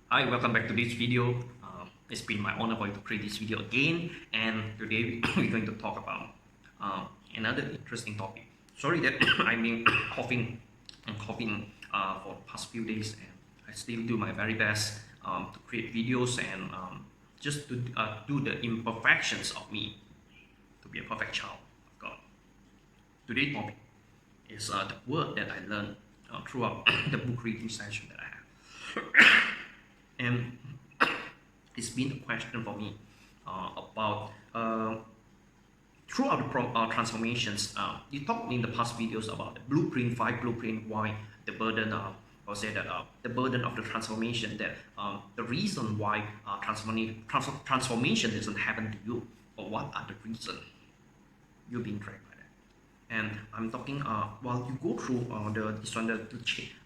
Hi, welcome back to this video. It's been my honor for you to create this video again, and today we're going to talk about another interesting topic. Sorry that I've been coughing and coughing for the past few days, and I still do my very best to create videos and just to do the imperfections of me to be a perfect child of God. Today's topic is the word that I learned throughout the book reading session that I have. And it's been a question for me about throughout the transformations. You talked in the past videos about the blueprint, 5 blueprint, why the burden, or say that the burden of the transformation, that the reason why transformation doesn't happen to you, or what are the reasons you're being dragged by that. And I'm talking while you go through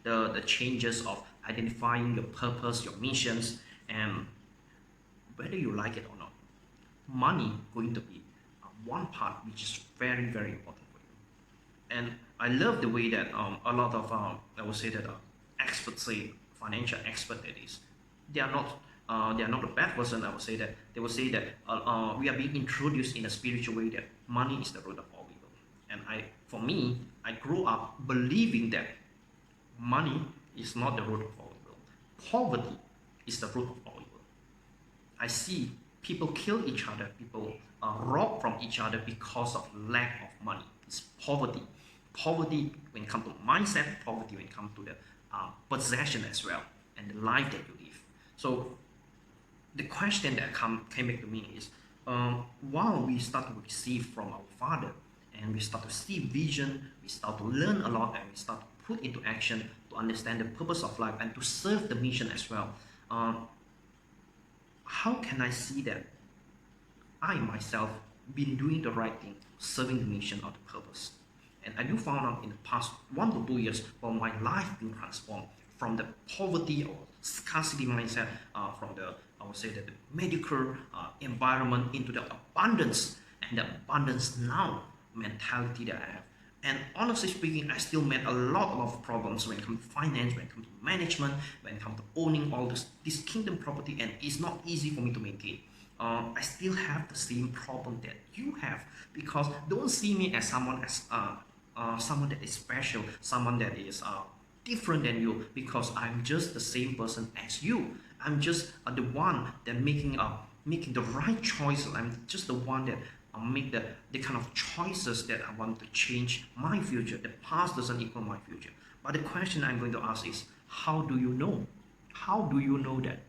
the changes of identifying your purpose, your missions, and whether you like it or not, money going to be one part which is very, very important for you. And I love the way that a lot of I would say that experts say, financial expert that is, they are not a bad person. I would say that they will say that we are being introduced in a spiritual way that money is the root of all evil. And for me, I grew up believing that money is not the root of all evil. Poverty is the root of all evil. I see people kill each other, people rob from each other because of lack of money. It's poverty. Poverty when it comes to mindset, poverty when it comes to the possession as well, and the life that you live. So the question that came back to me is, while we start to receive from our Father, and we start to see vision, we start to learn a lot, and we start to put into action to understand the purpose of life and to serve the mission as well. How can I see that I myself been doing the right thing, serving the mission or the purpose? And I do found out in the past 1 to 2 years, for my life being transformed from the poverty or scarcity mindset, from the, I would say that the medical environment, into the abundance, and the abundance now mentality that I have. And honestly speaking, I still met a lot of problems when it comes to finance, when it comes to management, when it comes to owning all this kingdom property, and it's not easy for me to maintain. I still have the same problem that you have, because don't see me as someone that is special, someone that is different than you, because I'm just the same person as you. I'm just the one that making the right choice. I'm just the one that make the kind of choices that I want to change my future. The past doesn't equal my future. But the question I'm going to ask is, how do you know? How do you know that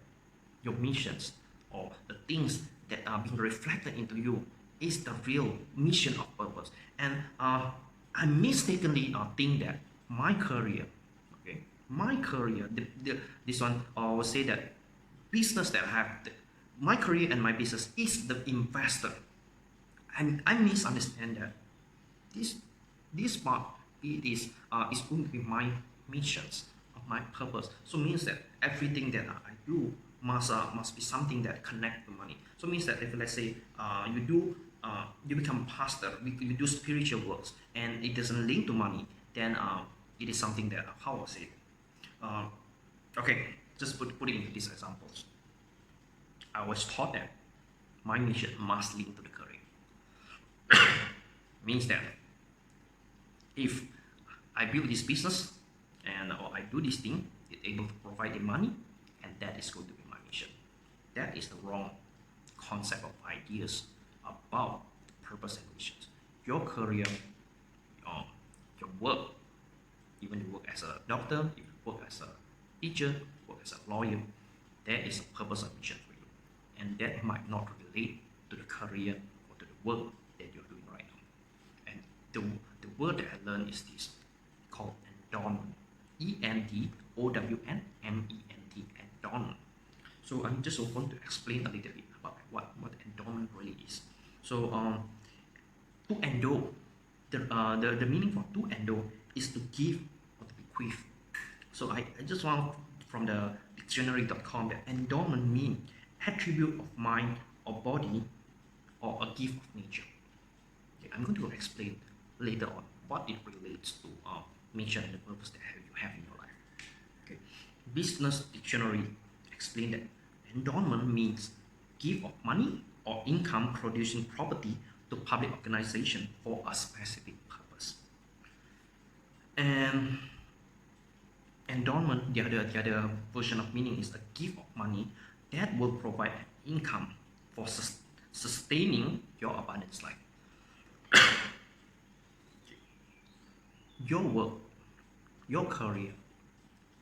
your missions or the things that are being reflected into you is the real mission of purpose? And I mistakenly think that my career, okay, my career, this one, I will say that business that I have, my career and my business is the investor. And I misunderstand that this part is going to be my missions of my purpose. So means that everything that I do must be something that connect to money. So means that if, let's say, you become a pastor, you do spiritual works, and it doesn't link to money, then it is something that, how I say it. Okay, just put it into these examples. I was taught that my mission must link to the career. Means that if I build this business, and or I do this thing, it's able to provide the money, and that is going to be my mission. That is the wrong concept of ideas about the purpose and missions. Your career, your work, even you work as a doctor, if you work as a teacher, work as a lawyer, there is a purpose and mission for you, and that might not relate to the career or to the work that you're doing right now. And the word that I learned is this, called endowment. ENDOWNMENT, endowment. So I'm just going to explain a little bit about what endowment really is. So to endow, the meaning for to endow is to give or to bequeath. So I just want from the dictionary.com that endowment means attribute of mind or body, or a gift of nature. Okay, I'm going to explain later on what it relates to mission and the purpose that you have in your life. Okay, business dictionary explained that endowment means gift of money or income producing property to public organization for a specific purpose. And endowment, the other version of meaning is a gift of money that will provide an income for sustaining your abundance life. Your work, your career,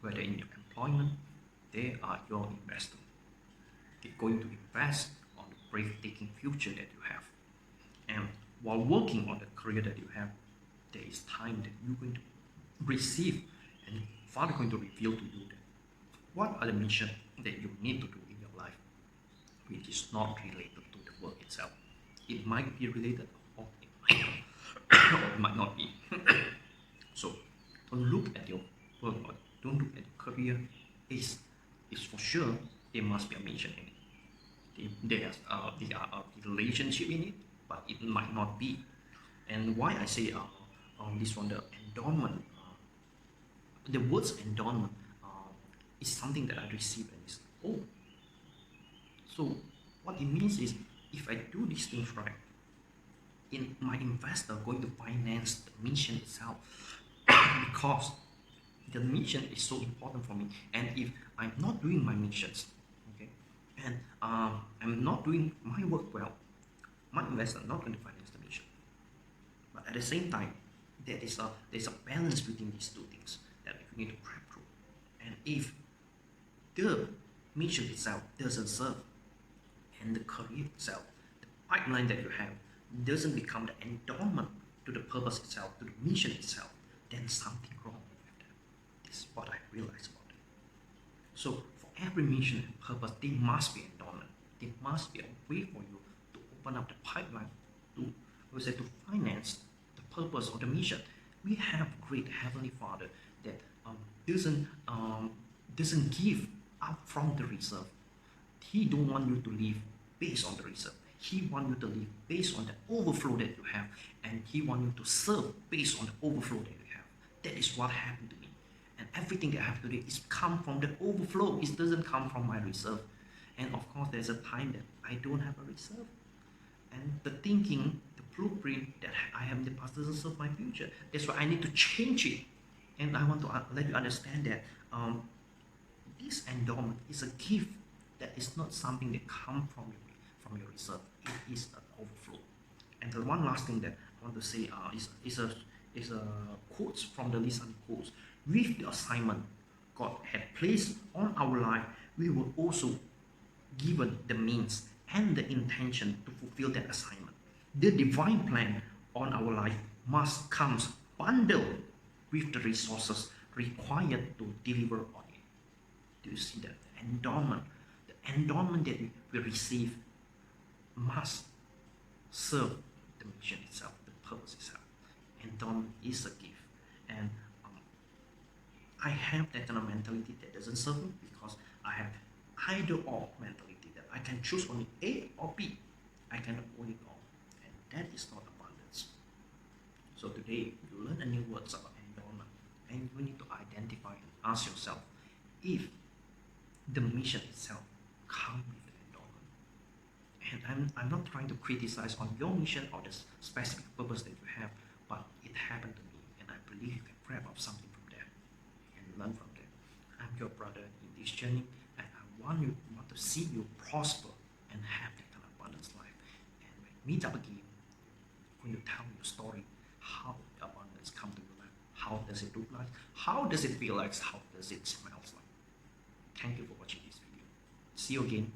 whether in your employment, they are your investment. They're going to invest on the breathtaking future that you have. And while working on the career that you have, there is time that you're going to receive, and Father going to reveal to you that what are the missions that you need to do in your life, which is not related to the work itself. It might be related, or it might not be. So don't look at your work or don't look at your career. It's for sure there must be a mission in it. There are a relationship in it, but it might not be. And why I say this one, the endowment, the words endowment is something that I received, and it's so what it means is, if I do these things right, in my investor going to finance the mission itself because the mission is so important for me. And if I'm not doing my missions, okay, and I'm not doing my work well, my investor not going to finance the mission. But at the same time, there's a balance between these two things that we need to prep through. And if the mission itself doesn't serve, and the career itself, the pipeline that you have, doesn't become the endowment to the purpose itself, to the mission itself, then something wrong with that. This is what I realized about it. So for every mission and purpose, there must be endowment. There must be a way for you to open up the pipeline to finance the purpose of the mission. We have great Heavenly Father that doesn't give up from the reserve. He don't want you to live based on the reserve. He wants you to live based on the overflow that you have, and He wants you to serve based on the overflow that you have. That is what happened to me. And everything that I have today is come from the overflow. It doesn't come from my reserve. And of course, there's a time that I don't have a reserve. And the thinking, the blueprint that I have in the past doesn't serve my future. That's why I need to change it. And I want to let you understand that this endowment is a gift that is not something that comes from your reserve. It is an overflow. And the one last thing that I want to say is a quotes from the Lisan quotes. With the assignment God had placed on our life, we were also given the means and the intention to fulfill that assignment. The divine plan on our life must come bundled with the resources required to deliver on it. Do you see that? The endowment that we receive must serve the mission itself, the purpose itself. Endowment is a gift. And I have that kind of mentality that doesn't serve me, because I have either or mentality, that I can choose only A or B. I cannot own it all. And that is not abundance. So today, you learn a new words about endowment, and you need to identify and ask yourself if the mission itself comes with the endowment. And I'm not trying to criticize on your mission or the specific purpose that you have, but it happened to me, and I believe you can grab up something from there and learn from there. I'm your brother in this journey, and I want to see you prosper and have that kind of abundance life. And when we meet up again, I'm going to tell you a story how the abundance come to your life. How does it look like? How does it feel like? How does it smell like? Thank you for watching this video. See you again